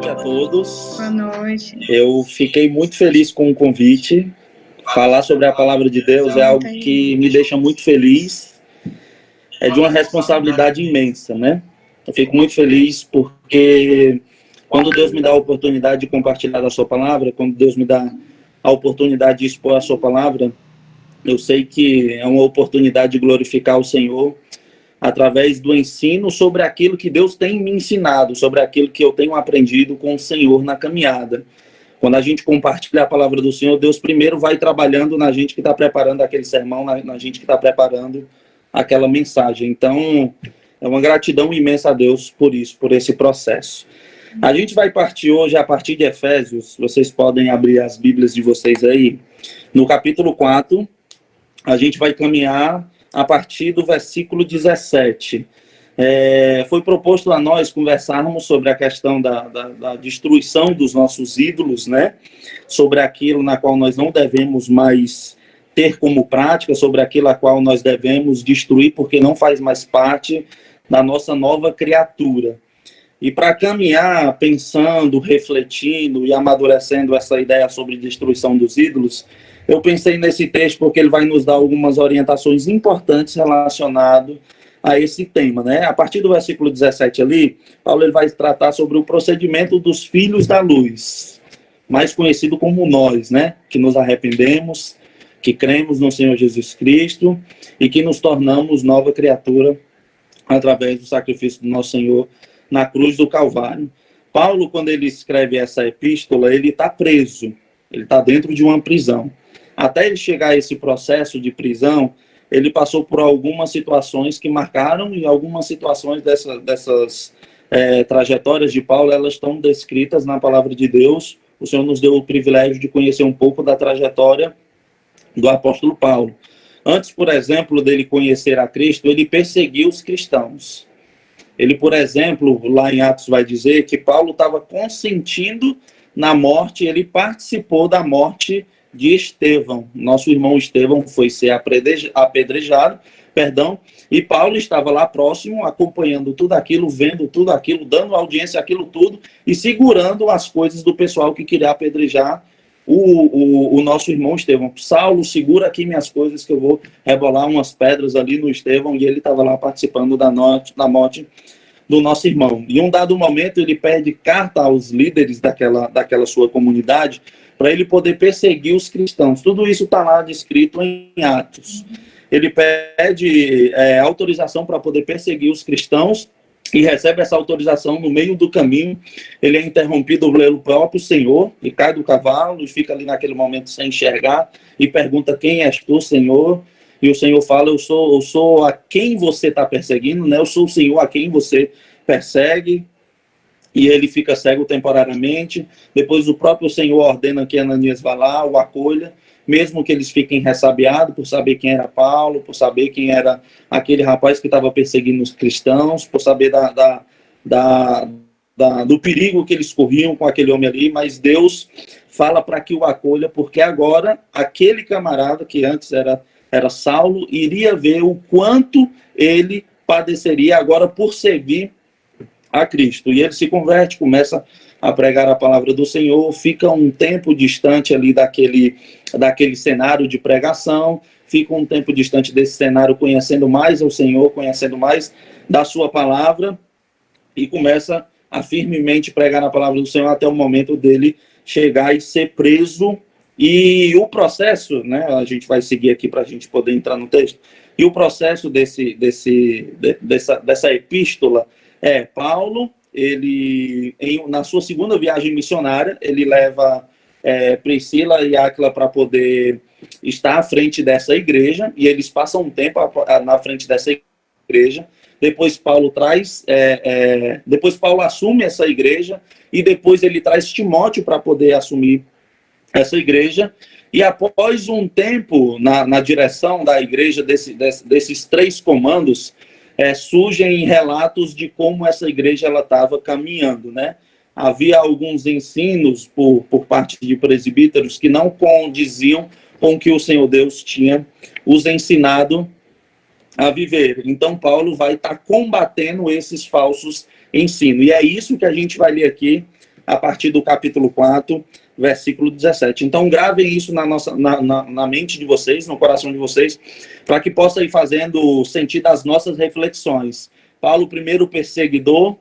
noite a todos. Boa noite. Eu fiquei muito feliz com o convite. Falar sobre a palavra de Deus é algo que me deixa muito feliz. É de uma responsabilidade imensa, né? Eu fico muito feliz porque quando Deus me dá a oportunidade de compartilhar a sua palavra, quando Deus me dá a oportunidade de expor a sua palavra, eu sei que é uma oportunidade de glorificar o Senhor através do ensino sobre aquilo que Deus tem me ensinado, sobre aquilo que eu tenho aprendido com o Senhor na caminhada. Quando a gente compartilha a palavra do Senhor, Deus primeiro vai trabalhando na gente que está preparando aquele sermão, na gente que está preparando aquela mensagem. Então, é uma gratidão imensa a Deus por isso, por esse processo. A gente vai partir hoje a partir de Efésios. Vocês podem abrir as Bíblias de vocês aí. No capítulo 4, a gente vai caminhar a partir do versículo 17. Foi proposto a nós conversarmos sobre a questão da destruição dos nossos ídolos, né? Sobre aquilo na qual nós não devemos mais ter como prática, sobre aquilo a qual nós devemos destruir, porque não faz mais parte da nossa nova criatura. E para caminhar pensando, refletindo e amadurecendo essa ideia sobre destruição dos ídolos, eu pensei nesse texto porque ele vai nos dar algumas orientações importantes relacionadas a esse tema, né? A partir do versículo 17 ali, Paulo ele vai tratar sobre o procedimento dos filhos da luz, mais conhecido como nós, né? Que nos arrependemos, que cremos no Senhor Jesus Cristo e que nos tornamos nova criatura através do sacrifício do nosso Senhor na cruz do Calvário. Paulo, quando ele escreve essa epístola, ele está preso, ele está dentro de uma prisão. Até ele chegar a esse processo de prisão, ele passou por algumas situações que marcaram, e algumas situações dessas trajetórias de Paulo, elas estão descritas na palavra de Deus. O Senhor nos deu o privilégio de conhecer um pouco da trajetória do apóstolo Paulo. Antes, por exemplo, dele conhecer a Cristo, ele perseguiu os cristãos. Ele, por exemplo, lá em Atos vai dizer que Paulo estava consentindo na morte, ele participou da morte de Estevão. Nosso irmão Estevão foi ser apedrejado, e Paulo estava lá próximo, acompanhando tudo aquilo, vendo tudo aquilo, dando audiência àquilo tudo e segurando as coisas do pessoal que queria apedrejar o nosso irmão Estevão. Saulo, segura aqui minhas coisas que eu vou rebolar umas pedras ali no Estevão, e ele estava lá participando da morte do nosso irmão. Em um dado momento, ele pede carta aos líderes daquela sua comunidade para ele poder perseguir os cristãos. Tudo isso está lá descrito em Atos. Ele pede autorização para poder perseguir os cristãos e recebe essa autorização. No meio do caminho, ele é interrompido pelo próprio Senhor, e cai do cavalo e fica ali naquele momento sem enxergar e pergunta: quem és tu, Senhor? E o Senhor fala: eu sou a quem você está perseguindo, né? Eu sou o Senhor a quem você persegue. E ele fica cego temporariamente. Depois o próprio Senhor ordena que Ananias vá lá, o acolha, mesmo que eles fiquem ressabiados por saber quem era Paulo, por saber quem era aquele rapaz que estava perseguindo os cristãos, por saber do perigo que eles corriam com aquele homem ali. Mas Deus fala para que o acolha, porque agora aquele camarada que antes era Saulo iria ver o quanto ele padeceria agora por servir a Cristo. E ele se converte, começa a pregar a palavra do Senhor, fica um tempo distante ali daquele cenário de pregação, fica um tempo distante desse cenário, conhecendo mais o Senhor, conhecendo mais da sua palavra, e começa a firmemente pregar a palavra do Senhor até o momento dele chegar e ser preso. E o processo, né, a gente vai seguir aqui para a gente poder entrar no texto, e o processo dessa epístola Paulo, ele, na sua segunda viagem missionária, ele leva Priscila e Áquila para poder estar à frente dessa igreja, e eles passam um tempo na frente dessa igreja. Depois Paulo depois Paulo assume essa igreja, e depois ele traz Timóteo para poder assumir essa igreja. E após um tempo na direção da igreja, desses três comandos, surgem relatos de como essa igreja estava caminhando, né? Havia alguns ensinos por parte de presbíteros que não condiziam com o que o Senhor Deus tinha os ensinado a viver. Então Paulo vai estar combatendo esses falsos ensinos. E é isso que a gente vai ler aqui a partir do capítulo 4, versículo 17. Então, gravem isso na mente de vocês, no coração de vocês, para que possa ir fazendo sentido as nossas reflexões. Paulo, primeiro perseguidor,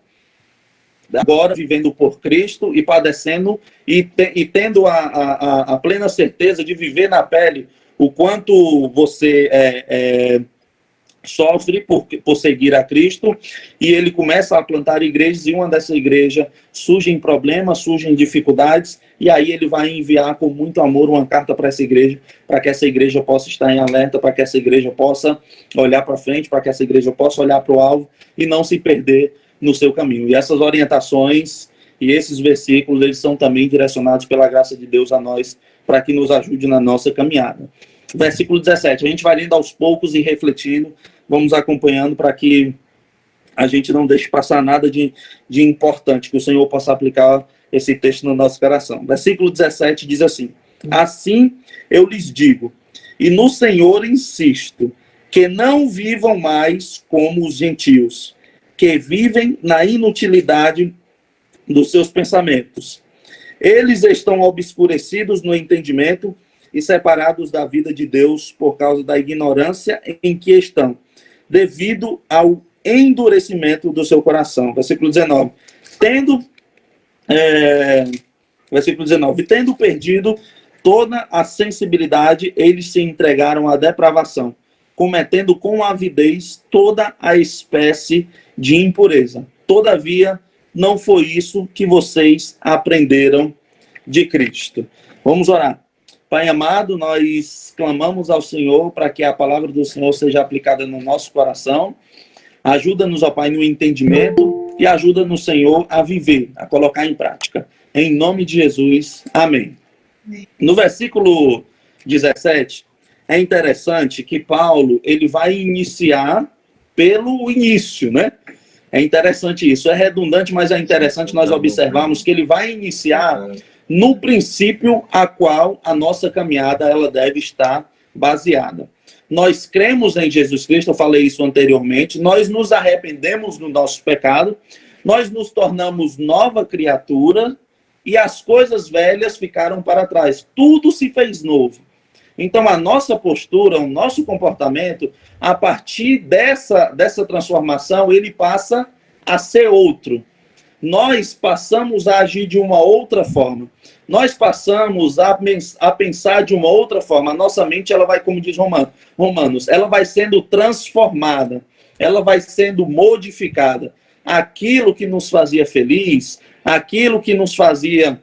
agora vivendo por Cristo e padecendo e tendo a plena certeza de viver na pele o quanto você sofre por seguir a Cristo, e ele começa a plantar igrejas, e uma dessas igrejas surgem problemas, surgem dificuldades, e aí ele vai enviar com muito amor uma carta para essa igreja, para que essa igreja possa estar em alerta, para que essa igreja possa olhar para frente, para que essa igreja possa olhar para o alvo e não se perder no seu caminho. E essas orientações e esses versículos, eles são também direcionados pela graça de Deus a nós, para que nos ajude na nossa caminhada. Versículo 17, a gente vai lendo aos poucos e refletindo, vamos acompanhando para que a gente não deixe passar nada de importante, que o Senhor possa aplicar esse texto no nosso coração. Versículo 17 diz assim: assim eu lhes digo, e no Senhor insisto, que não vivam mais como os gentios, que vivem na inutilidade dos seus pensamentos. Eles estão obscurecidos no entendimento e separados da vida de Deus por causa da ignorância em que estão, devido ao endurecimento do seu coração. Versículo 19. Versículo 19. Tendo perdido toda a sensibilidade, eles se entregaram à depravação, cometendo com avidez toda a espécie de impureza. Todavia, não foi isso que vocês aprenderam de Cristo. Vamos orar. Pai amado, nós clamamos ao Senhor para que a palavra do Senhor seja aplicada no nosso coração. Ajuda-nos, ó Pai, no entendimento e ajuda-nos, Senhor, a viver, a colocar em prática. Em nome de Jesus, amém. No versículo 17, é interessante que Paulo, ele vai iniciar pelo início, né? É interessante isso. É redundante, mas é interessante nós observarmos que ele vai iniciar no princípio a qual a nossa caminhada ela deve estar baseada. Nós cremos em Jesus Cristo, eu falei isso anteriormente, nós nos arrependemos do nosso pecado, nós nos tornamos nova criatura e as coisas velhas ficaram para trás. Tudo se fez novo. Então a nossa postura, o nosso comportamento, a partir dessa transformação, ele passa a ser outro. Nós passamos a agir de uma outra forma. Nós passamos a pensar de uma outra forma. A nossa mente, ela vai, como diz Romanos, ela vai sendo transformada. Ela vai sendo modificada. Aquilo que nos fazia feliz, aquilo que nos fazia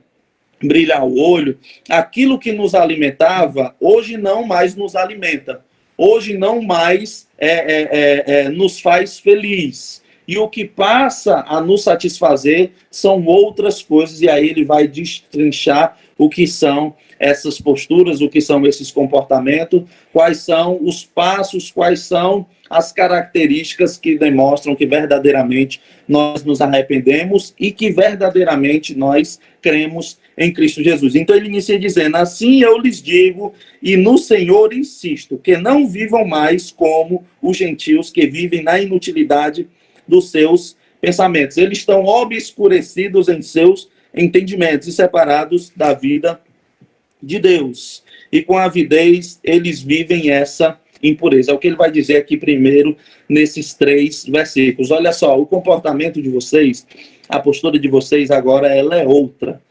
brilhar o olho, aquilo que nos alimentava, hoje não mais nos alimenta. Hoje não mais nos faz feliz. E o que passa a nos satisfazer são outras coisas, e aí ele vai destrinchar o que são essas posturas, o que são esses comportamentos, quais são os passos, quais são as características que demonstram que verdadeiramente nós nos arrependemos e que verdadeiramente nós cremos em Cristo Jesus. Então ele inicia dizendo: assim eu lhes digo, e no Senhor insisto, que não vivam mais como os gentios que vivem na inutilidade dos seus pensamentos. Eles estão obscurecidos em seus entendimentos e separados da vida de Deus. E com avidez eles vivem essa impureza. É o que ele vai dizer aqui primeiro nesses 3 versículos. Olha só, o comportamento de vocês, a postura de vocês agora, ela é outra.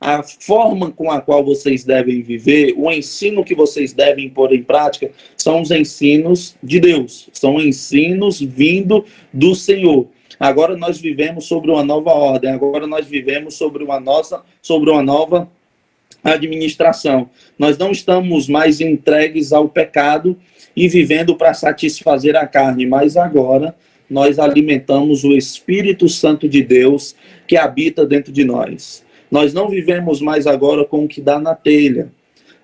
A forma com a qual vocês devem viver, o ensino que vocês devem pôr em prática, são os ensinos de Deus. São ensinos vindo do Senhor. Agora nós vivemos sobre uma nova ordem. Agora nós vivemos sobre uma nova administração. Nós não estamos mais entregues ao pecado e vivendo para satisfazer a carne, mas agora nós alimentamos o Espírito Santo de Deus que habita dentro de nós. Nós não vivemos mais agora com o que dá na telha.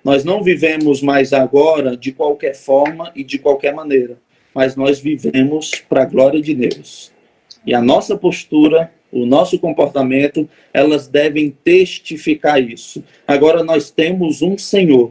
Nós não vivemos mais agora de qualquer forma e de qualquer maneira. Mas nós vivemos para a glória de Deus. E a nossa postura, o nosso comportamento, elas devem testificar isso. Agora nós temos um Senhor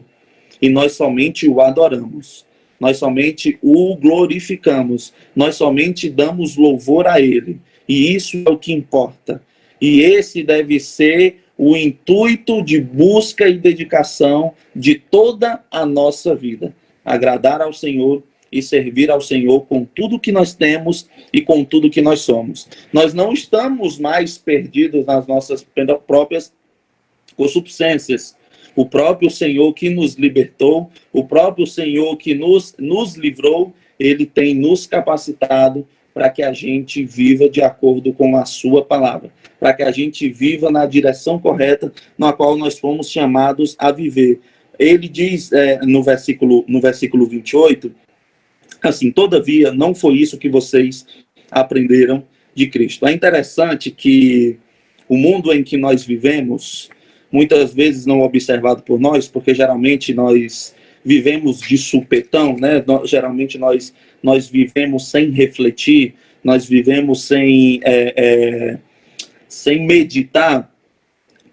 e nós somente o adoramos. Nós somente o glorificamos. Nós somente damos louvor a Ele. E isso é o que importa. E esse deve ser o intuito de busca e dedicação de toda a nossa vida. Agradar ao Senhor e servir ao Senhor com tudo que nós temos e com tudo que nós somos. Nós não estamos mais perdidos nas nossas próprias concupiscências. O próprio Senhor que nos libertou, o próprio Senhor que nos livrou, ele tem nos capacitado para que a gente viva de acordo com a sua palavra, para que a gente viva na direção correta na qual nós fomos chamados a viver. Ele diz no versículo 28, assim, todavia, não foi isso que vocês aprenderam de Cristo. É interessante que o mundo em que nós vivemos, muitas vezes não observado por nós, porque geralmente nós vivemos de supetão, né? Geralmente nós vivemos sem refletir, nós vivemos sem meditar,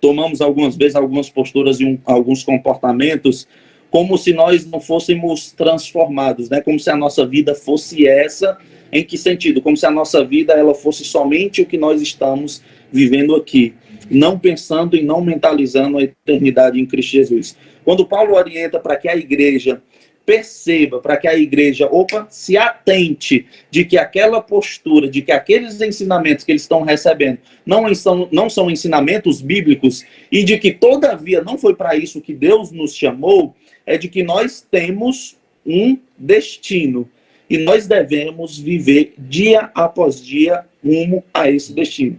tomamos algumas vezes algumas posturas e alguns comportamentos como se nós não fôssemos transformados, né? Como se a nossa vida fosse essa. Em que sentido? Como se a nossa vida ela fosse somente o que nós estamos vivendo aqui, não pensando e não mentalizando a eternidade em Cristo Jesus. Quando Paulo orienta para que a igreja perceba, para que a igreja, se atente de que aquela postura, de que aqueles ensinamentos que eles estão recebendo não são ensinamentos bíblicos e de que, todavia, não foi para isso que Deus nos chamou, é de que nós temos um destino e nós devemos viver dia após dia rumo a esse destino.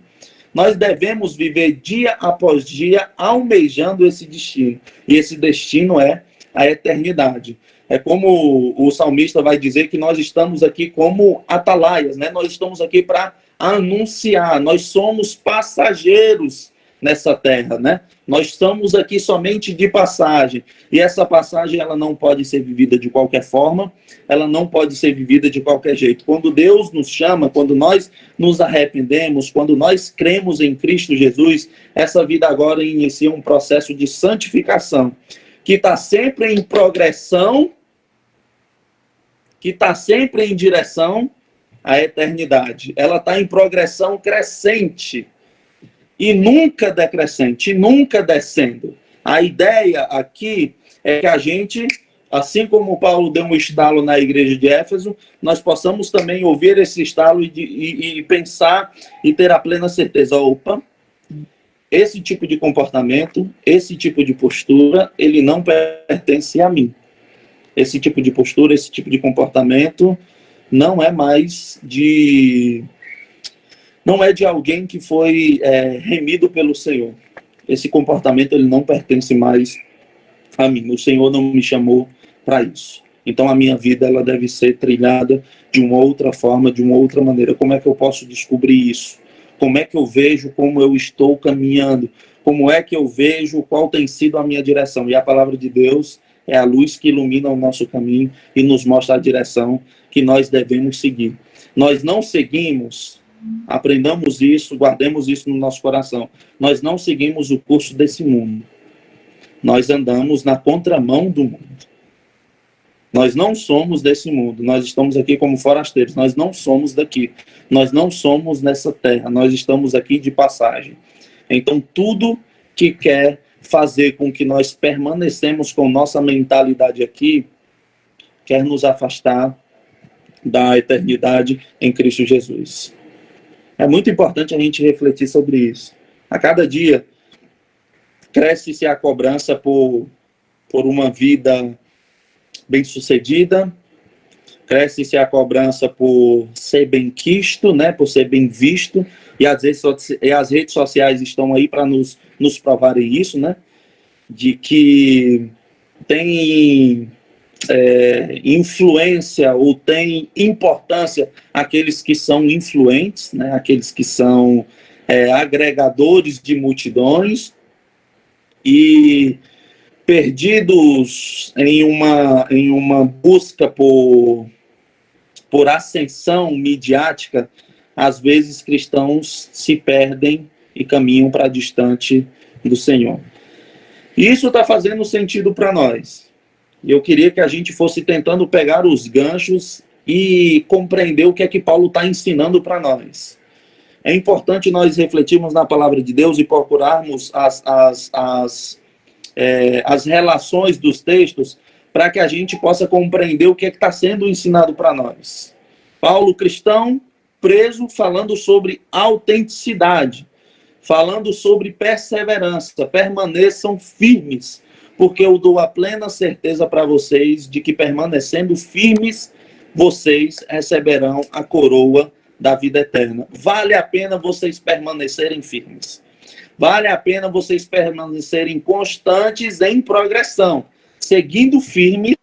Nós devemos viver dia após dia almejando esse destino. E esse destino é a eternidade. É como o salmista vai dizer que nós estamos aqui como atalaias, né? Nós estamos aqui para anunciar, nós somos passageiros nessa terra, né? Nós estamos aqui somente de passagem. E essa passagem ela não pode ser vivida de qualquer forma, ela não pode ser vivida de qualquer jeito. Quando Deus nos chama, quando nós nos arrependemos, quando nós cremos em Cristo Jesus, essa vida agora inicia um processo de santificação, que está sempre em progressão, que está sempre em direção à eternidade. Ela está em progressão crescente e nunca decrescente, nunca descendo. A ideia aqui é que a gente, assim como Paulo deu um estalo na igreja de Éfeso, nós possamos também ouvir esse estalo e pensar e ter a plena certeza, esse tipo de comportamento, esse tipo de postura, ele não pertence a mim. Esse tipo de postura, esse tipo de comportamento não é mais não é de alguém que foi remido pelo Senhor. Esse comportamento ele não pertence mais a mim. O Senhor não me chamou para isso. Então a minha vida ela deve ser trilhada de uma outra forma, de uma outra maneira. Como é que eu posso descobrir isso? Como é que eu vejo como eu estou caminhando? Como é que eu vejo qual tem sido a minha direção? E a palavra de Deus é a luz que ilumina o nosso caminho e nos mostra a direção que nós devemos seguir. Nós não seguimos, aprendamos isso, guardemos isso no nosso coração. Nós não seguimos o curso desse mundo. Nós andamos na contramão do mundo. Nós não somos desse mundo. Nós estamos aqui como forasteiros. Nós não somos daqui. Nós não somos nessa terra. Nós estamos aqui de passagem. Então, tudo que quer fazer com que nós permanecemos com nossa mentalidade aqui, quer nos afastar da eternidade em Cristo Jesus. É muito importante a gente refletir sobre isso. A cada dia, cresce-se a cobrança por uma vida bem-sucedida, cresce-se a cobrança por ser bem-quisto, né, por ser bem visto, e as redes sociais estão aí para nos provarem isso, né, de que tem influência ou tem importância aqueles que são influentes, né, aqueles que são agregadores de multidões e perdidos em uma busca por ascensão midiática. Às vezes cristãos se perdem e caminham para distante do Senhor. E isso está fazendo sentido para nós. Eu queria que a gente fosse tentando pegar os ganchos e compreender o que é que Paulo está ensinando para nós. é importante nós refletirmos na palavra de Deus e procurarmos as relações dos textos para que a gente possa compreender o que está sendo ensinado para nós. Paulo, cristão, preso, falando sobre autenticidade, falando sobre perseverança, permaneçam firmes, porque eu dou a plena certeza para vocês de que permanecendo firmes, vocês receberão a coroa da vida eterna. Vale a pena vocês permanecerem firmes. Vale a pena vocês permanecerem constantes em progressão, seguindo firmes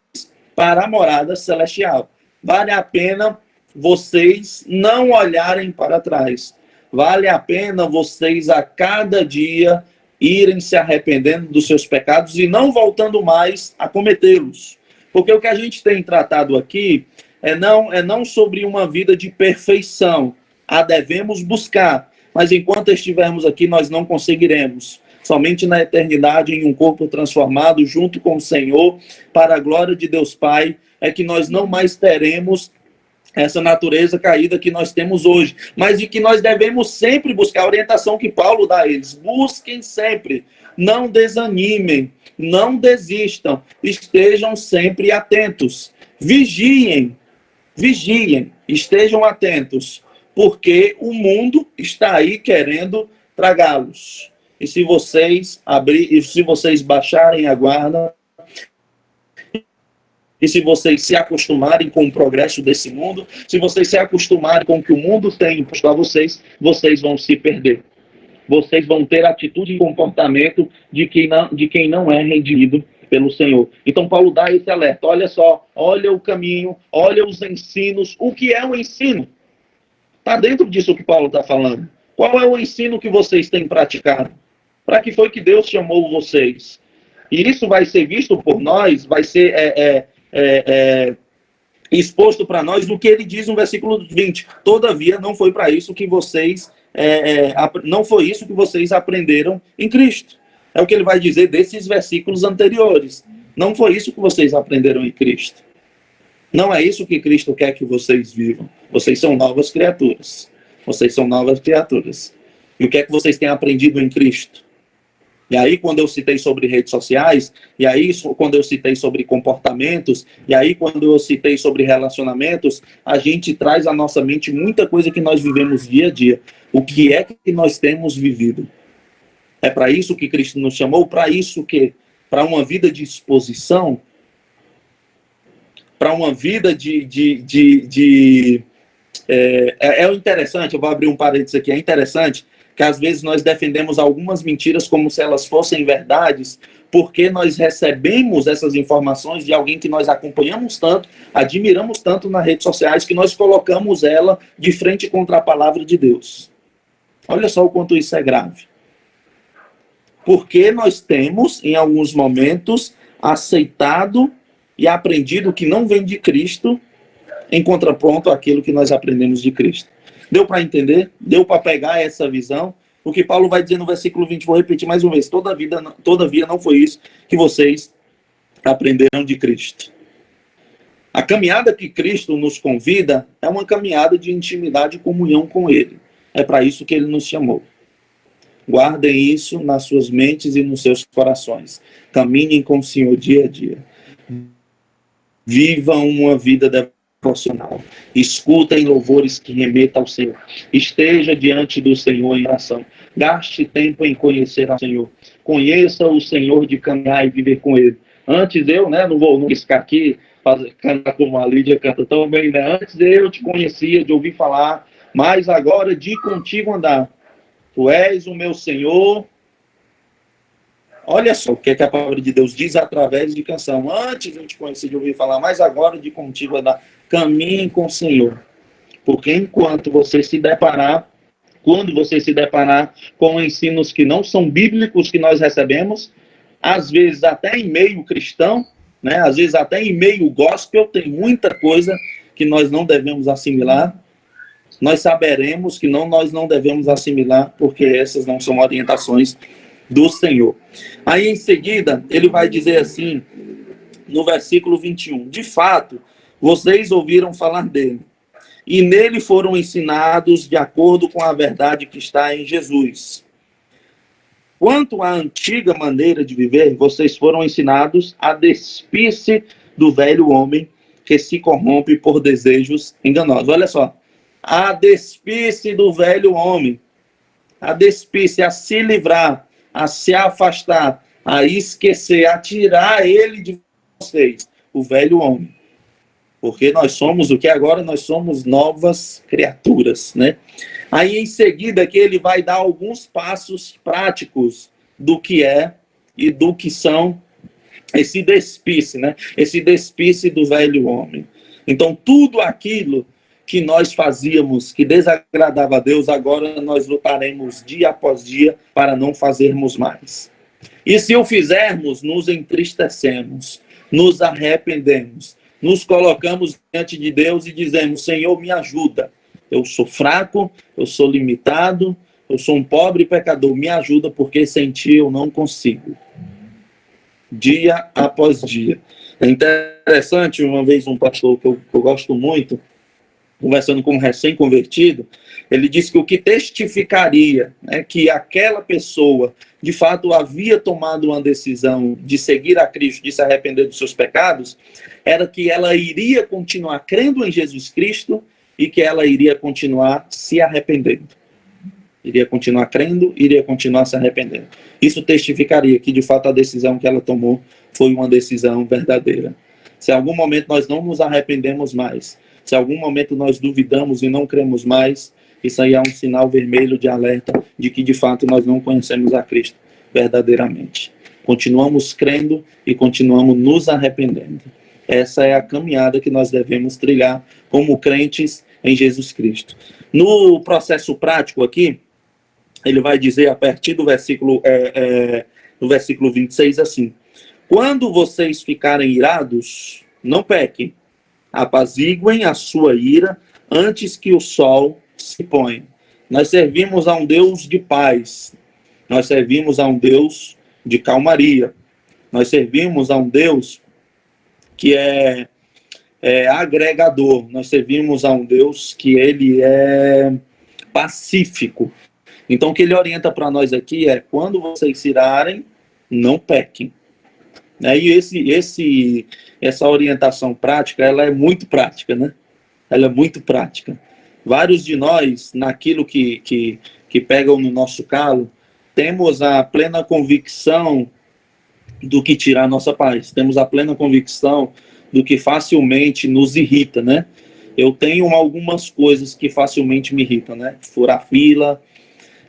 para a morada celestial. Vale a pena vocês não olharem para trás. Vale a pena vocês a cada dia irem se arrependendo dos seus pecados e não voltando mais a cometê-los. Porque o que a gente tem tratado aqui é não sobre uma vida de perfeição. A devemos buscar, mas enquanto estivermos aqui nós não conseguiremos. Somente na eternidade, em um corpo transformado, junto com o Senhor, para a glória de Deus Pai, é que nós não mais teremos essa natureza caída que nós temos hoje, mas de que nós devemos sempre buscar a orientação que Paulo dá a eles. Busquem sempre, não desanimem, não desistam, estejam sempre atentos, vigiem, estejam atentos, porque o mundo está aí querendo tragá-los. E se vocês baixarem a guarda, e se vocês se acostumarem com o progresso desse mundo, se vocês se acostumarem com o que o mundo tem imposto a vocês, vocês vão se perder. Vocês vão ter atitude e comportamento de quem não é redimido pelo Senhor. Então Paulo dá esse alerta. Olha só, olha o caminho, olha os ensinos. O que é o ensino? Está dentro disso que Paulo está falando. Qual é o ensino que vocês têm praticado? Para que foi que Deus chamou vocês? E isso vai ser visto por nós, vai ser exposto para nós no que ele diz no versículo 20. Todavia, não foi para isso que vocês não foi isso que vocês aprenderam em Cristo. É o que ele vai dizer desses versículos anteriores. Não foi isso que vocês aprenderam em Cristo. Não é isso que Cristo quer que vocês vivam. Vocês são novas criaturas. Vocês são novas criaturas. E o que é que vocês têm aprendido em Cristo? E aí, quando eu citei sobre redes sociais, e aí, quando eu citei sobre comportamentos, e aí, quando eu citei sobre relacionamentos, a gente traz à nossa mente muita coisa que nós vivemos dia a dia. O que é que nós temos vivido? É para isso que Cristo nos chamou? Para isso que? Para uma vida de exposição? Para uma vida é interessante, eu vou abrir um parênteses aqui, é interessante que às vezes nós defendemos algumas mentiras como se elas fossem verdades, porque nós recebemos essas informações de alguém que nós acompanhamos tanto, admiramos tanto nas redes sociais, que nós colocamos ela de frente contra a palavra de Deus. Olha só o quanto isso é grave. Porque nós temos, em alguns momentos, aceitado e aprendido que não vem de Cristo, em contraponto àquilo que nós aprendemos de Cristo. Deu para entender? Deu para pegar essa visão? O que Paulo vai dizer no versículo 20, vou repetir mais uma vez. Todavia não foi isso que vocês aprenderam de Cristo. A caminhada que Cristo nos convida é uma caminhada de intimidade e comunhão com Ele. É para isso que Ele nos chamou. Guardem isso nas suas mentes e nos seus corações. Caminhem com o Senhor dia a dia. Vivam uma vida devocional. Escutem louvores que remetam ao Senhor. Esteja diante do Senhor em oração. Gaste tempo em conhecer ao Senhor. Conheça o Senhor de caminhar e viver com Ele. Antes eu, não vou riscar aqui, cantar como a Lídia canta tão bem, Antes eu te conhecia, de ouvir falar, mas agora de contigo andar. Tu és o meu Senhor. Olha só o que a palavra de Deus diz através de canção. Antes eu te conheci de ouvir falar, mas agora de contigo andar. Caminhe com o Senhor. Porque quando você se deparar com ensinos que não são bíblicos que nós recebemos, às vezes até em meio cristão, às vezes até em meio gospel, tem muita coisa que nós não devemos assimilar. Nós saberemos que nós não devemos assimilar, porque essas não são orientações do Senhor. Aí em seguida, ele vai dizer assim, no versículo 21, de fato, vocês ouviram falar dele e nele foram ensinados de acordo com a verdade que está em Jesus. Quanto à antiga maneira de viver, vocês foram ensinados a despir-se do velho homem que se corrompe por desejos enganosos. Olha só, a despir-se do velho homem, a despir-se, a se livrar, a se afastar, a esquecer, a tirar ele de vocês, o velho homem. Porque nós somos o que agora? Nós somos novas criaturas, né? Aí em seguida que ele vai dar alguns passos práticos do que é e do que são esse despir-se, né? Esse despir-se do velho homem. Então tudo aquilo que nós fazíamos que desagradava a Deus, agora nós lutaremos dia após dia para não fazermos mais. E se o fizermos, nos entristecemos, nos arrependemos, nos colocamos diante de Deus e dizemos: Senhor, me ajuda. Eu sou fraco, eu sou limitado, eu sou um pobre pecador. Me ajuda, porque sem ti eu não consigo. Dia após dia. É interessante, uma vez um pastor que eu gosto muito, conversando com um recém-convertido, ele disse que o que testificaria, né, que aquela pessoa de fato havia tomado uma decisão de seguir a Cristo, de se arrepender dos seus pecados, era que ela iria continuar crendo em Jesus Cristo e que ela iria continuar se arrependendo. Iria continuar crendo, iria continuar se arrependendo. Isso testificaria que de fato a decisão que ela tomou foi uma decisão verdadeira. Se em algum momento nós não nos arrependemos mais, se em algum momento nós duvidamos e não cremos mais, isso aí é um sinal vermelho de alerta de que, de fato, nós não conhecemos a Cristo verdadeiramente. Continuamos crendo e continuamos nos arrependendo. Essa é a caminhada que nós devemos trilhar como crentes em Jesus Cristo. No processo prático aqui, ele vai dizer, a partir do versículo 26, assim: quando vocês ficarem irados, não pequem. Apaziguem a sua ira antes que o sol se ponha. Nós servimos a um Deus de paz. Nós servimos a um Deus de calmaria. Nós servimos a um Deus que é agregador. Nós servimos a um Deus que ele é pacífico. Então o que ele orienta para nós aqui é: quando vocês se irarem, não pequem. E essa orientação prática, ela é muito prática, né? Ela é muito prática. Vários de nós, naquilo que pegam no nosso calo, temos a plena convicção do que tira a nossa paz. Temos a plena convicção do que facilmente nos irrita, né? Eu tenho algumas coisas que facilmente me irritam, né? Furar fila,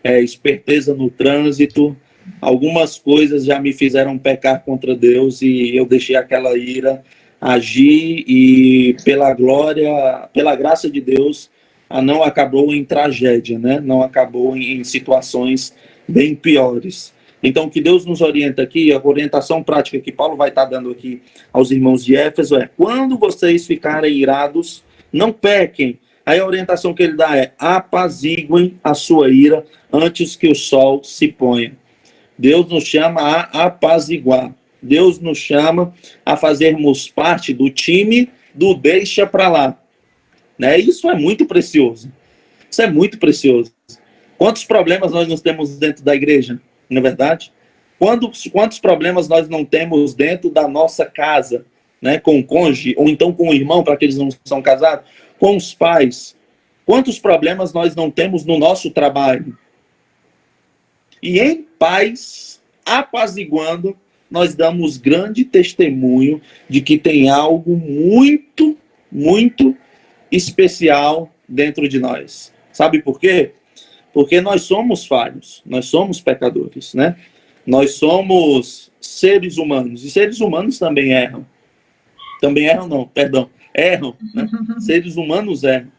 esperteza no trânsito. Algumas coisas já me fizeram pecar contra Deus e eu deixei aquela ira agir e pela glória, pela graça de Deus, não acabou em tragédia, né? Não acabou em situações bem piores. Então, o que Deus nos orienta aqui, a orientação prática que Paulo vai estar dando aqui aos irmãos de Éfeso é: quando vocês ficarem irados, não pequem. Aí a orientação que ele dá é: apaziguem a sua ira antes que o sol se ponha. Deus nos chama a apaziguar. Deus nos chama a fazermos parte do time do deixa para lá. Né? Isso é muito precioso. Isso é muito precioso. Quantos problemas nós não temos dentro da igreja? Não é verdade? Quantos problemas nós não temos dentro da nossa casa? Né? Com o cônjuge, ou então com o irmão, para aqueles que não são casados, com os pais. Quantos problemas nós não temos no nosso trabalho? E em paz, apaziguando, nós damos grande testemunho de que tem algo muito, muito especial dentro de nós. Sabe por quê? Porque nós somos falhos, nós somos pecadores, né? Nós somos seres humanos, e seres humanos também erram. Erram, né? Seres humanos erram.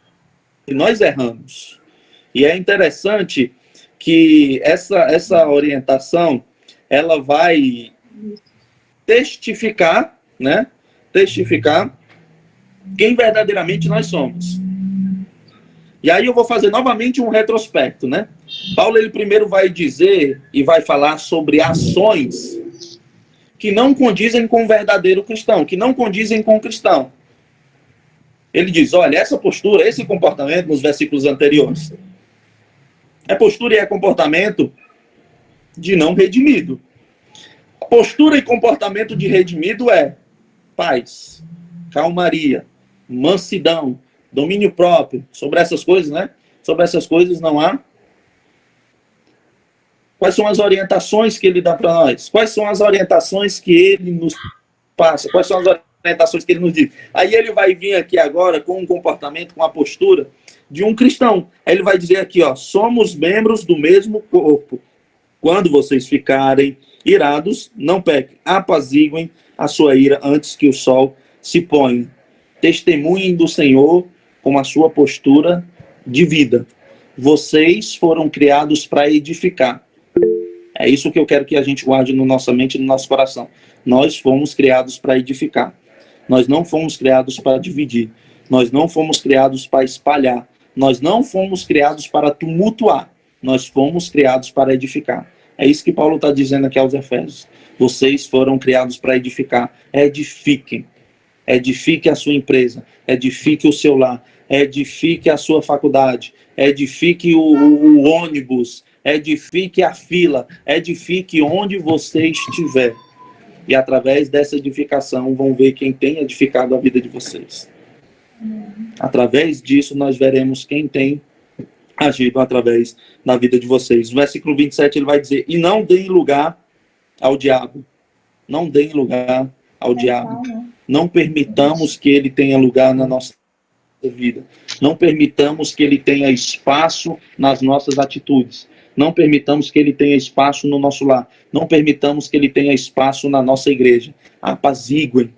E nós erramos. E é interessante que essa orientação, ela vai testificar, né? Testificar quem verdadeiramente nós somos. E aí eu vou fazer novamente um retrospecto, né? Paulo, ele primeiro vai dizer e vai falar sobre ações que não condizem com o verdadeiro cristão, que não condizem com o cristão. Ele diz, olha, essa postura, esse comportamento nos versículos anteriores, é postura e é comportamento de não redimido. A postura e comportamento de redimido é paz, calmaria, mansidão, domínio próprio. Sobre essas coisas, né? Sobre essas coisas não há. Quais são as orientações que ele dá para nós? Quais são as orientações que ele nos passa? Quais são as orientações que ele nos diz? Aí ele vai vir aqui agora com um comportamento, com a postura de um cristão. Aí ele vai dizer aqui, ó, somos membros do mesmo corpo. Quando vocês ficarem irados, não pequem, apaziguem a sua ira antes que o sol se ponha. Testemunhem do Senhor com a sua postura de vida. Vocês foram criados para edificar. É isso que eu quero que a gente guarde na nossa mente e no nosso coração. Nós fomos criados para edificar. Nós não fomos criados para dividir. Nós não fomos criados para espalhar. Nós não fomos criados para tumultuar. Nós fomos criados para edificar. É isso que Paulo está dizendo aqui aos Efésios. Vocês foram criados para edificar. Edifiquem. Edifique a sua empresa. Edifique o seu lar. Edifique a sua faculdade. Edifique o ônibus. Edifique a fila. Edifique onde você estiver. E através dessa edificação vão ver quem tem edificado a vida de vocês. Através disso nós veremos quem tem agido através da vida de vocês. No versículo 27 ele vai dizer, e não deem lugar ao diabo. Não deem lugar ao diabo. Não permitamos que ele tenha lugar na nossa vida. Não permitamos que ele tenha espaço nas nossas atitudes. Não permitamos que ele tenha espaço no nosso lar. Não permitamos que ele tenha espaço na nossa igreja. Apaziguem.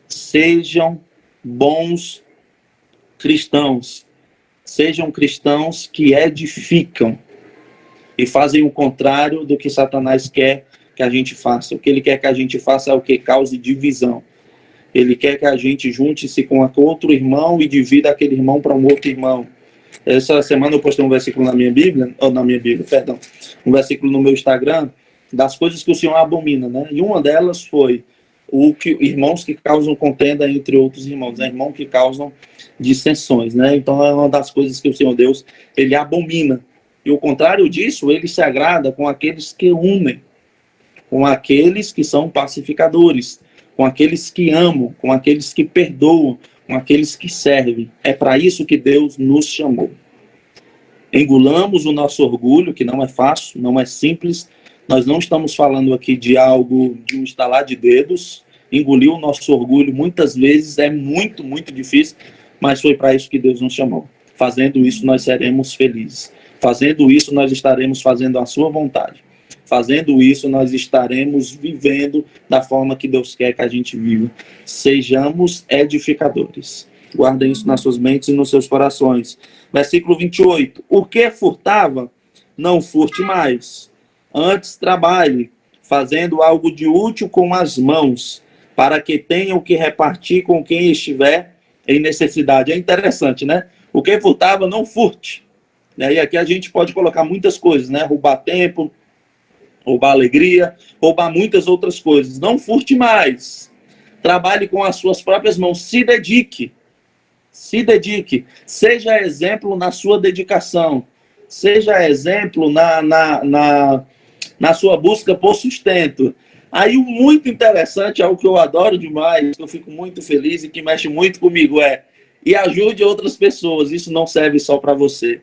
Sejam bons cristãos. Sejam cristãos que edificam e fazem o contrário do que Satanás quer que a gente faça. O que ele quer que a gente faça é o que cause divisão. Ele quer que a gente junte-se com outro irmão e divida aquele irmão para um outro irmão. Essa semana eu postei um versículo na minha Bíblia, um versículo no meu Instagram, das coisas que o Senhor abomina, né? E uma delas foi irmãos que causam contenda entre outros irmãos, né? Irmãos que causam dissensões, né? Então é uma das coisas que o Senhor Deus, ele abomina. E o contrário disso, ele se agrada com aqueles que unem, com aqueles que são pacificadores, com aqueles que amam, com aqueles que perdoam, com aqueles que servem. É para isso que Deus nos chamou. Engolamos o nosso orgulho, que não é fácil, não é simples. Nós não estamos falando aqui de algo, de um estalar de dedos. Engolir o nosso orgulho muitas vezes é muito, muito difícil, mas foi para isso que Deus nos chamou. Fazendo isso, nós seremos felizes. Fazendo isso, nós estaremos fazendo a sua vontade. Fazendo isso, nós estaremos vivendo da forma que Deus quer que a gente viva. Sejamos edificadores. Guardem isso nas suas mentes e nos seus corações. Versículo 28. O que furtava, não furte mais. Antes trabalhe, fazendo algo de útil com as mãos, para que tenha o que repartir com quem estiver em necessidade. É interessante, né? O que furtava, não furte. E aí aqui a gente pode colocar muitas coisas, né? Roubar tempo, roubar alegria, roubar muitas outras coisas. Não furte mais. Trabalhe com as suas próprias mãos. Se dedique. Se dedique. Seja exemplo na sua dedicação. Seja exemplo na sua busca por sustento. Aí o muito interessante, algo que eu adoro demais, que eu fico muito feliz e que mexe muito comigo e ajude outras pessoas. Isso não serve só para você.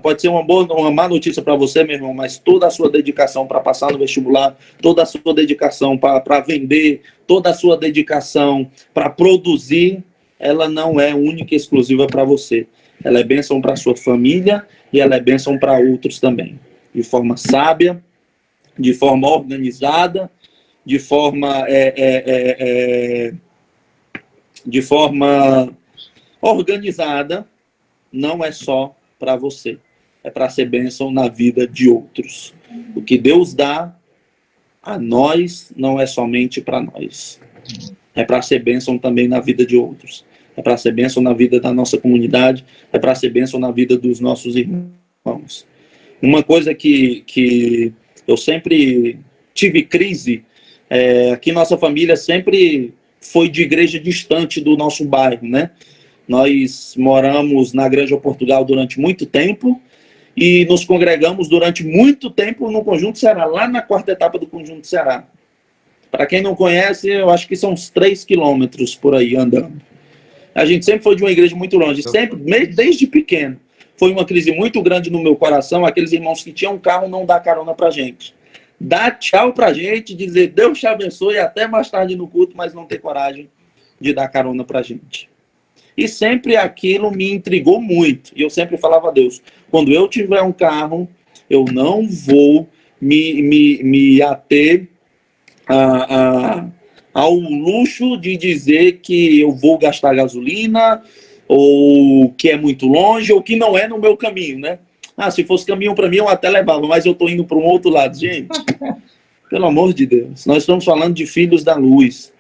Pode ser uma má notícia para você, meu irmão, mas toda a sua dedicação para passar no vestibular, toda a sua dedicação para vender, toda a sua dedicação para produzir, ela não é única e exclusiva para você. Ela é bênção para a sua família e ela é bênção para outros também. De forma sábia, de forma organizada, de forma organizada, não é só para você, é para ser bênção na vida de outros. O que Deus dá a nós não é somente para nós, é para ser bênção também na vida de outros, é para ser bênção na vida da nossa comunidade, é para ser bênção na vida dos nossos irmãos. Uma coisa que eu sempre tive crise, aqui nossa família sempre foi de igreja distante do nosso bairro, né? Nós moramos na Granja Portugal durante muito tempo e nos congregamos durante muito tempo no Conjunto Ceará, lá na quarta etapa do Conjunto Ceará. Para quem não conhece, eu acho que são uns 3 quilômetros por aí andando. A gente sempre foi de uma igreja muito longe, sempre, desde pequeno. Foi uma crise muito grande no meu coração, aqueles irmãos que tinham carro não dar carona pra gente. Dar tchau pra gente, dizer Deus te abençoe até mais tarde no culto, mas não ter coragem de dar carona pra gente. E sempre aquilo me intrigou muito. E eu sempre falava a Deus, quando eu tiver um carro, eu não vou me ater ao luxo de dizer que eu vou gastar gasolina, ou que é muito longe, ou que não é no meu caminho, né? Ah, se fosse caminho para mim, eu até levava, mas eu estou indo para um outro lado. Gente, pelo amor de Deus, nós estamos falando de filhos da luz.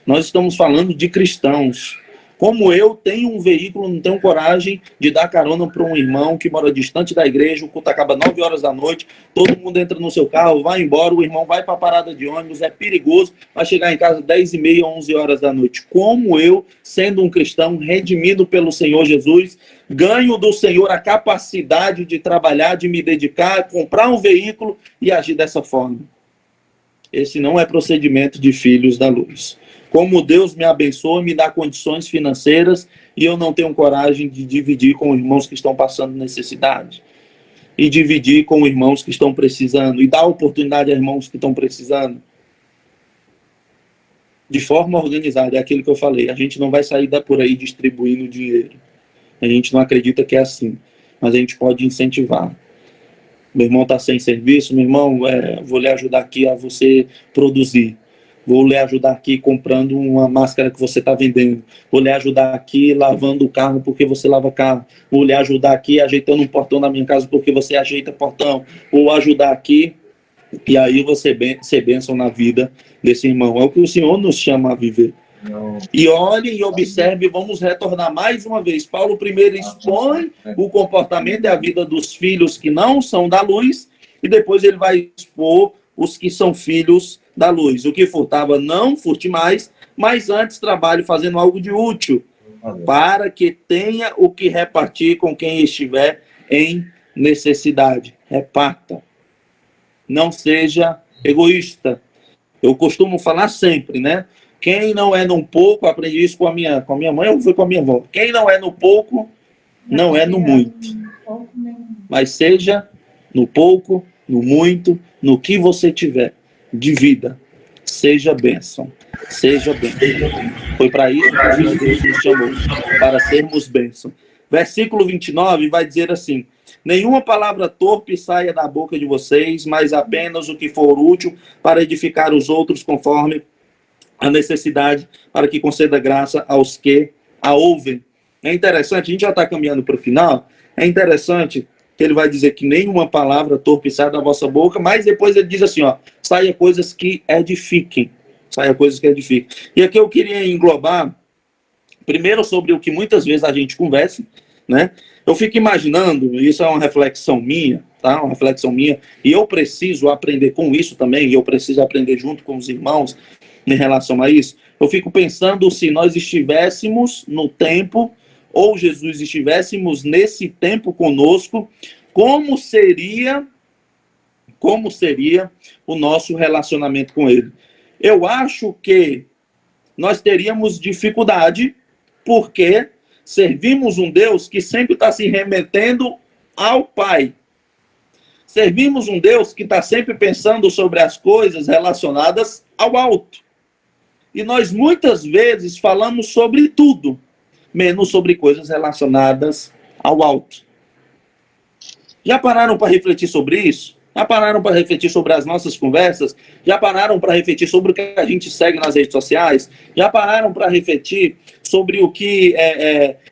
Nós estamos falando de cristãos. Como eu tenho um veículo, não tenho coragem de dar carona para um irmão que mora distante da igreja, o culto acaba 9 horas da noite, todo mundo entra no seu carro, vai embora, o irmão vai para a parada de ônibus, é perigoso, vai chegar em casa 10h30, 11 horas da noite. Como eu, sendo um cristão, redimido pelo Senhor Jesus, ganho do Senhor a capacidade de trabalhar, de me dedicar, comprar um veículo e agir dessa forma. Esse não é procedimento de filhos da luz. Como Deus me abençoa, me dá condições financeiras e eu não tenho coragem de dividir com irmãos que estão passando necessidade. E dividir com irmãos que estão precisando. E dar oportunidade a irmãos que estão precisando. De forma organizada, é aquilo que eu falei. A gente não vai sair por aí distribuindo dinheiro. A gente não acredita que é assim. Mas a gente pode incentivar. Meu irmão está sem serviço, meu irmão, vou lhe ajudar aqui a você produzir. Vou lhe ajudar aqui comprando uma máscara que você está vendendo. Vou lhe ajudar aqui lavando o carro porque você lava carro. Vou lhe ajudar aqui ajeitando um portão na minha casa porque você ajeita portão. Vou ajudar aqui. E aí você ser bênção na vida desse irmão. É o que o Senhor nos chama a viver. Não. E olhe e observe, vamos retornar mais uma vez. Paulo primeiro expõe o comportamento e a vida dos filhos que não são da luz. E depois ele vai expor os que são filhos da luz. O que furtava, não furte mais, mas antes trabalhe fazendo algo de útil, para que tenha o que repartir com quem estiver em necessidade. Reparta. Não seja egoísta. Eu costumo falar sempre, né? Quem não é no pouco, aprendi isso com a minha mãe, ou foi com a minha avó. Quem não é no pouco, não é no muito. Mas seja no pouco, no muito, no que você tiver de vida. Seja bênção. Seja bênção. Foi para isso que o Filho de Deus nos chamou, para sermos bênção. Versículo 29 vai dizer assim: nenhuma palavra torpe saia da boca de vocês, mas apenas o que for útil para edificar os outros conforme a necessidade, para que conceda graça aos que a ouvem. É interessante, a gente já está caminhando para o final, é interessante que ele vai dizer que nenhuma palavra torpe sai da vossa boca, mas depois ele diz assim, ó, saia coisas que edifiquem. Saia coisas que edifiquem. E aqui eu queria englobar, primeiro sobre o que muitas vezes a gente conversa, né? Eu fico imaginando, isso é uma reflexão minha, tá? Uma reflexão minha, e eu preciso aprender com isso também, e eu preciso aprender junto com os irmãos em relação a isso. Eu fico pensando se nós estivéssemos no tempo, ou Jesus estivéssemos nesse tempo conosco, como seria o nosso relacionamento com ele. Eu acho que nós teríamos dificuldade, porque servimos um Deus que sempre está se remetendo ao Pai. Servimos um Deus que está sempre pensando sobre as coisas relacionadas ao alto. E nós muitas vezes falamos sobre tudo, menos sobre coisas relacionadas ao alto. Já pararam para refletir sobre isso? Já pararam para refletir sobre as nossas conversas? Já pararam para refletir sobre o que a gente segue nas redes sociais? Já pararam para refletir sobre o que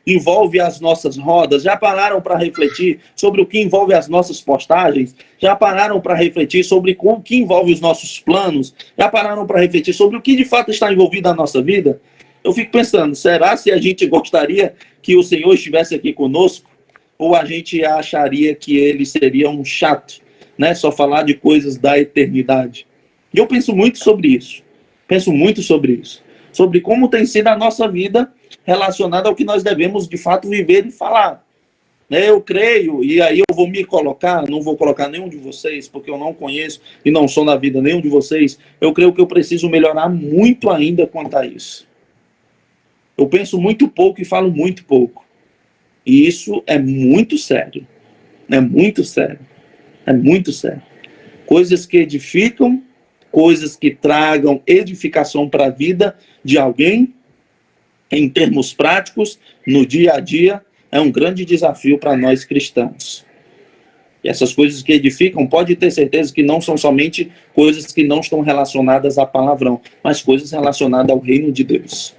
envolve as nossas rodas? Já pararam para refletir sobre o que envolve as nossas postagens? Já pararam para refletir sobre o que envolve os nossos planos? Já pararam para refletir sobre o que de fato está envolvido na nossa vida? Eu fico pensando, será se a gente gostaria que o Senhor estivesse aqui conosco? Ou a gente acharia que ele seria um chato, né? Só falar de coisas da eternidade? E eu penso muito sobre isso. sobre como tem sido a nossa vida relacionada ao que nós devemos de fato viver e falar. Eu creio, e aí eu vou me colocar, não vou colocar nenhum de vocês, porque eu não conheço e não sou na vida nenhum de vocês. Eu creio que eu preciso melhorar muito ainda quanto a isso. Eu penso muito pouco e falo muito pouco. E isso é muito sério. É muito sério. É muito sério. Coisas que edificam, coisas que tragam edificação para a vida de alguém, em termos práticos, no dia a dia, é um grande desafio para nós cristãos. E essas coisas que edificam, pode ter certeza que não são somente coisas que não estão relacionadas a palavrão, mas coisas relacionadas ao reino de Deus.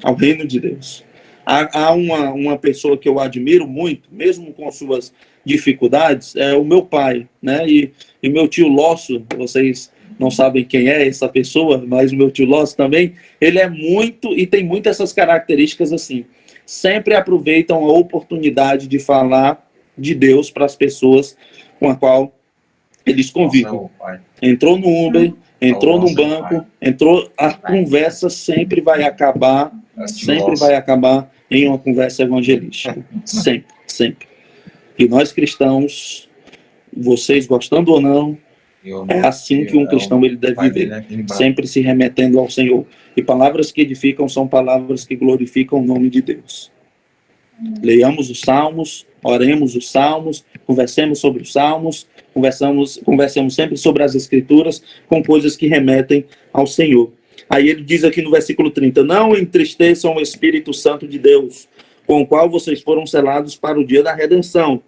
Ao reino de Deus. Há uma pessoa que eu admiro muito, mesmo com suas dificuldades, é o meu pai, né? E meu tio Lócio, vocês não sabem quem é essa pessoa, mas o meu tio Lócio também, ele é muito, e tem muitas essas características assim. Sempre aproveitam a oportunidade de falar de Deus para as pessoas com a qual eles convivem. Entrou no Uber, entrou no banco, entrou, a conversa sempre vai acabar em uma conversa evangelística. Sempre, sempre. E nós cristãos, vocês gostando ou não, é assim que um cristão ele deve viver, sempre se remetendo ao Senhor. E palavras que edificam são palavras que glorificam o nome de Deus. Leiamos os salmos, oremos os salmos, conversemos sobre os salmos, conversemos sempre sobre as escrituras, com coisas que remetem ao Senhor. Aí ele diz aqui no versículo 30, não entristeçam o Espírito Santo de Deus, com o qual vocês foram selados para o dia da redenção.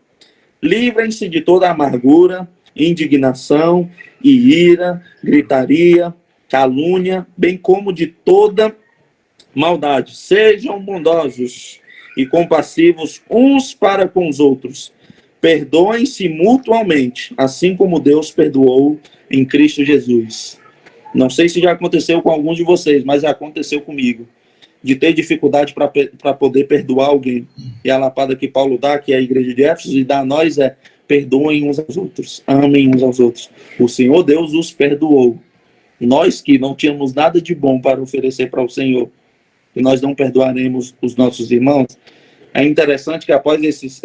Livrem-se de toda amargura, indignação e ira, gritaria, calúnia, bem como de toda maldade. Sejam bondosos e compassivos uns para com os outros. Perdoem-se mutuamente, assim como Deus perdoou em Cristo Jesus. Não sei se já aconteceu com alguns de vocês, mas já aconteceu comigo. De ter dificuldade para poder perdoar alguém. E a lapada que Paulo dá, que é a igreja de Éfeso, e dá a nós é: perdoem uns aos outros, amem uns aos outros. O Senhor Deus os perdoou. Nós que não tínhamos nada de bom para oferecer para o Senhor, e nós não perdoaremos os nossos irmãos. É interessante que após esses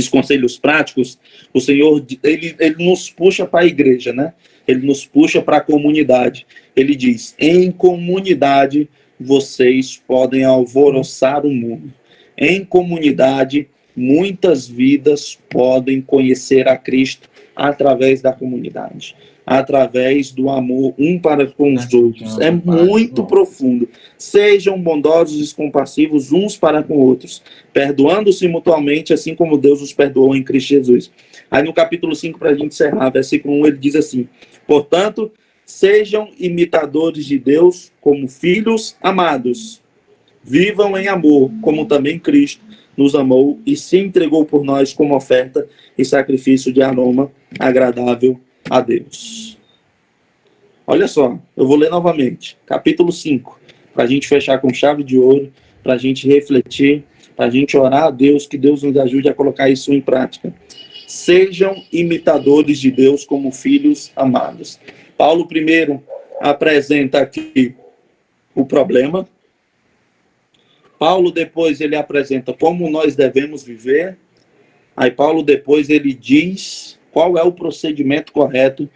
conselhos práticos, o Senhor ele nos puxa para a igreja, né? Ele nos puxa para a comunidade. Ele diz: em comunidade vocês podem alvoroçar o mundo. Em comunidade, muitas vidas podem conhecer a Cristo através da comunidade, através do amor um para com os outros. É muito profundo. Sejam bondosos e compassivos uns para com outros, perdoando-se mutuamente, assim como Deus os perdoou em Cristo Jesus. Aí no capítulo 5, para a gente encerrar, versículo 1, ele diz assim: portanto, sejam imitadores de Deus como filhos amados. Vivam em amor, como também Cristo nos amou e se entregou por nós como oferta e sacrifício de aroma agradável a Deus. Olha só, eu vou ler novamente, capítulo 5, para a gente fechar com chave de ouro, para a gente refletir, para a gente orar a Deus, que Deus nos ajude a colocar isso em prática. Sejam imitadores de Deus como filhos amados. Paulo primeiro apresenta aqui o problema. Paulo depois ele apresenta como nós devemos viver. Aí Paulo depois ele diz qual é o procedimento correto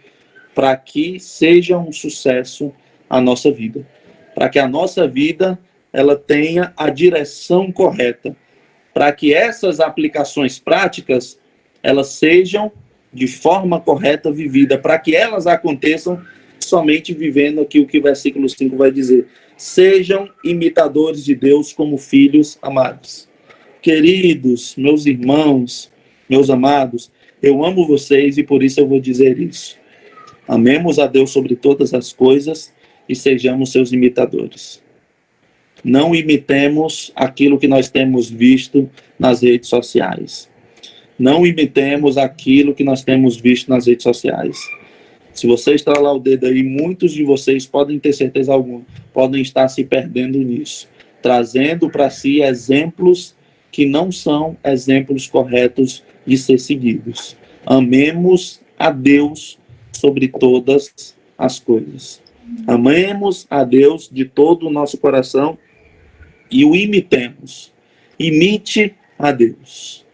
para que seja um sucesso a nossa vida. Para que a nossa vida ela tenha a direção correta. Para que essas aplicações práticas elas sejam de forma correta vivida. Para que elas aconteçam somente vivendo aqui o que o versículo 5 vai dizer. Sejam imitadores de Deus como filhos amados. Queridos, meus irmãos, meus amados, eu amo vocês e por isso eu vou dizer isso. Amemos a Deus sobre todas as coisas e sejamos seus imitadores. Não imitemos aquilo que nós temos visto nas redes sociais. Não imitemos aquilo que nós temos visto nas redes sociais. Se você estralar o dedo aí, muitos de vocês podem ter certeza alguma, podem estar se perdendo nisso, trazendo para si exemplos que não são exemplos corretos de ser seguidos. Amemos a Deus sobre todas as coisas. Amemos a Deus de todo o nosso coração e o imitemos. Imite a Deus.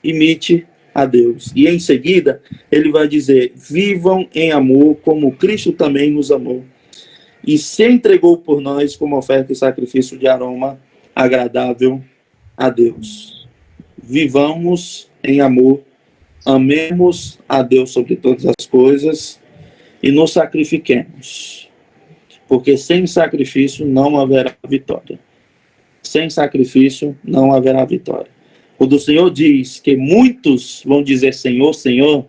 Imite a Deus. E em seguida, ele vai dizer: vivam em amor como Cristo também nos amou e se entregou por nós como oferta e sacrifício de aroma agradável a Deus. Vivamos em amor, amemos a Deus sobre todas as coisas e nos sacrifiquemos, porque sem sacrifício não haverá vitória. Sem sacrifício não haverá vitória. Quando o Senhor diz que muitos vão dizer Senhor, Senhor,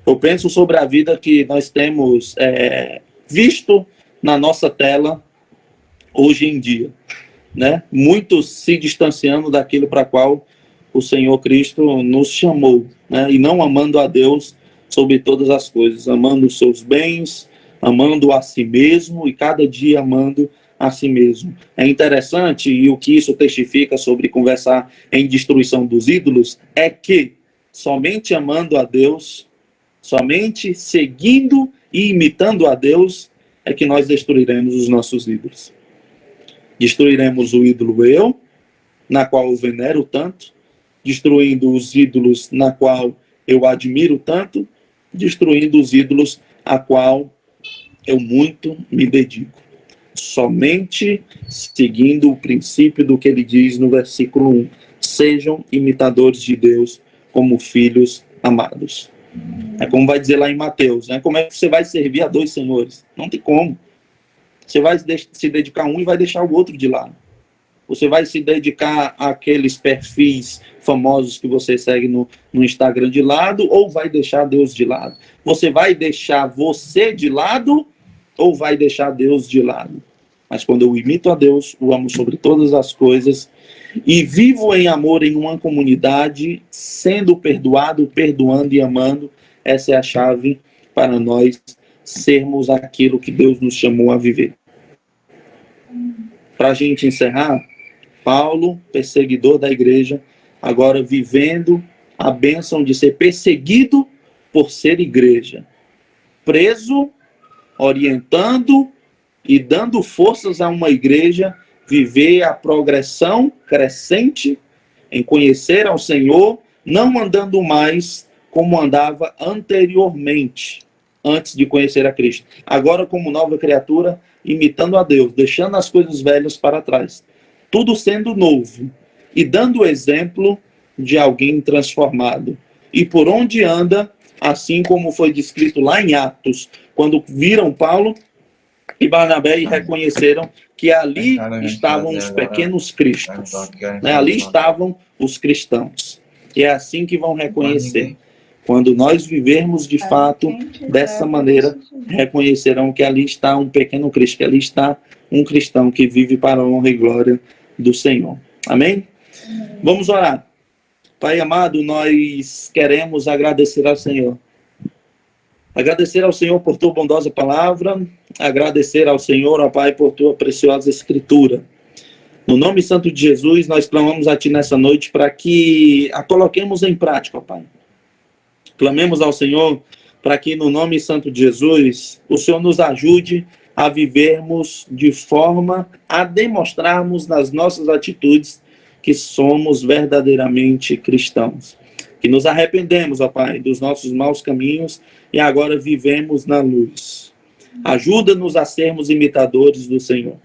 eu penso sobre a vida que nós temos visto na nossa tela hoje em dia, né? Muitos se distanciando daquilo para qual o Senhor Cristo nos chamou, né? E não amando a Deus sobre todas as coisas, amando os seus bens, amando a si mesmo e cada dia amando a si mesmo. É interessante, e o que isso testifica sobre conversar em destruição dos ídolos, é que somente amando a Deus, somente seguindo e imitando a Deus, é que nós destruiremos os nossos ídolos. Destruiremos o ídolo eu, na qual eu venero tanto, destruindo os ídolos na qual eu admiro tanto, destruindo os ídolos a qual eu muito me dedico. Somente seguindo o princípio do que ele diz no versículo 1. Sejam imitadores de Deus como filhos amados. É como vai dizer lá em Mateus, né? Como é que você vai servir a dois senhores? Não tem como. Você vai se dedicar a um e vai deixar o outro de lado. Você vai se dedicar àqueles perfis famosos que você segue no Instagram de lado, ou vai deixar Deus de lado? Você vai deixar você de lado, ou vai deixar Deus de lado? Mas quando eu imito a Deus, o amo sobre todas as coisas, e vivo em amor em uma comunidade, sendo perdoado, perdoando e amando, essa é a chave para nós sermos aquilo que Deus nos chamou a viver. Para a gente encerrar, Paulo, perseguidor da igreja, agora vivendo a bênção de ser perseguido por ser igreja, preso, orientando e dando forças a uma igreja viver a progressão crescente em conhecer ao Senhor, não andando mais como andava anteriormente, antes de conhecer a Cristo. Agora, como nova criatura, imitando a Deus, deixando as coisas velhas para trás. Tudo sendo novo e dando o exemplo de alguém transformado. E por onde anda, assim como foi descrito lá em Atos, quando viram Paulo e Barnabé e reconheceram que ali estavam os pequenos cristos, né? Ali estavam os cristãos. E é assim que vão reconhecer. Quando nós vivermos de fato dessa maneira, reconhecerão que ali está um pequeno Cristo, que ali está um cristão que vive para a honra e glória do Senhor. Amém? Vamos orar. Pai amado, nós queremos agradecer ao Senhor. Agradecer ao Senhor por tua bondosa palavra, agradecer ao Senhor, ó Pai, por tua preciosa escritura. No nome santo de Jesus, nós clamamos a Ti nessa noite para que a coloquemos em prática, ó Pai. Clamemos ao Senhor para que, no nome santo de Jesus, o Senhor nos ajude a vivermos de forma a demonstrarmos nas nossas atitudes que somos verdadeiramente cristãos. Que nos arrependemos, ó Pai, dos nossos maus caminhos e agora vivemos na luz. Ajuda-nos a sermos imitadores do Senhor.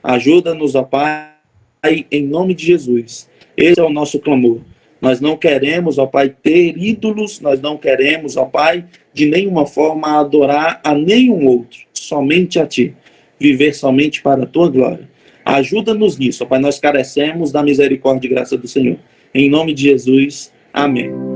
Ajuda-nos, ó Pai, em nome de Jesus. Esse é o nosso clamor. Nós não queremos, ó Pai, ter ídolos, nós não queremos, ó Pai, de nenhuma forma adorar a nenhum outro, somente a Ti. Viver somente para a Tua glória. Ajuda-nos nisso, ó Pai, nós carecemos da misericórdia e graça do Senhor. Em nome de Jesus, amém.